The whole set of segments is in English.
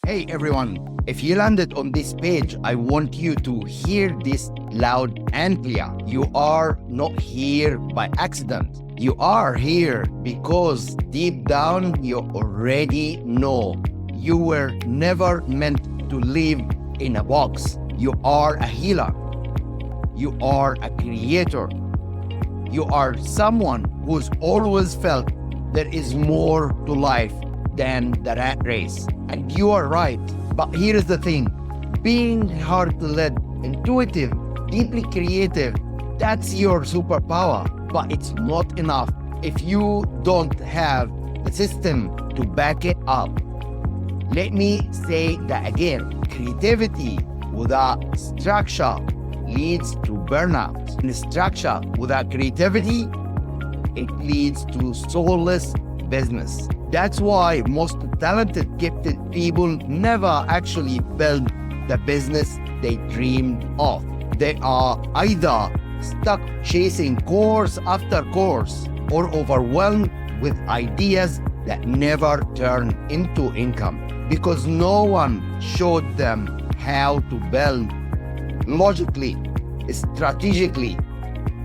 Hey everyone, if you landed on this page, I want you to hear this loud and clear. You are not here by accident. You are here because deep down you already know you were never meant to live in a box. You are a healer. You are a creator. You are someone who's always felt there is more to life than the rat race. And you are right. But here is the thing. Being heart-led, intuitive, deeply creative, that's your superpower. But it's not enough if you don't have the system to back it up. Let me say that again. Creativity without structure leads to burnout. And structure without creativity, it leads to soulless business. That's why most talented, gifted people never actually build the business they dreamed of. They are either stuck chasing course after course or overwhelmed with ideas that never turn into income because no one showed them how to build logically, strategically,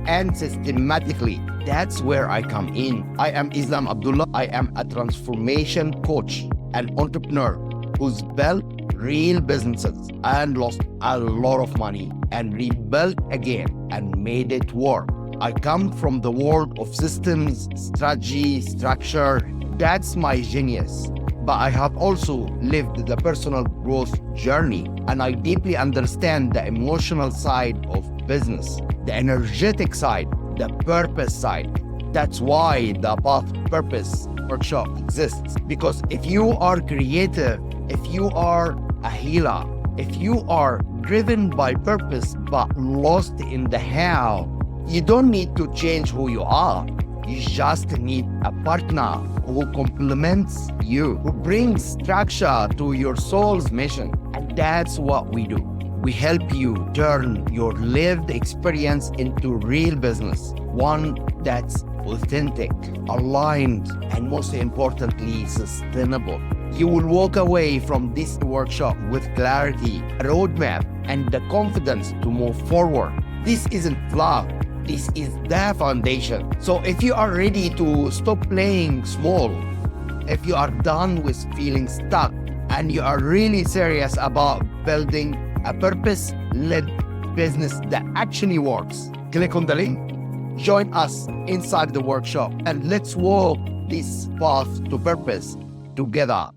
and systematically. That's where I come in. I am Islam Abdullah. I am a transformation coach, an entrepreneur who's built real businesses and lost a lot of money and rebuilt again and made it work. I come from the world of systems, strategy, structure. That's my genius. But I have also lived the personal growth journey, and I deeply understand the emotional side of business, the energetic side, the purpose side. That's why the Path2Purppose workshop exists. Because if you are creative, if you are a healer, if you are driven by purpose but lost in the how, you don't need to change who you are. You just need a partner who complements you, who brings structure to your soul's mission. And that's what we do. We help you turn your lived experience into real business, one that's authentic, aligned, and most importantly, sustainable. You will walk away from this workshop with clarity, a roadmap, and the confidence to move forward. This isn't fluff. This is the foundation. So if you are ready to stop playing small, if you are done with feeling stuck, and you are really serious about building a purpose-led business that actually works, click on the link, join us inside the workshop, and let's walk this path to purpose together.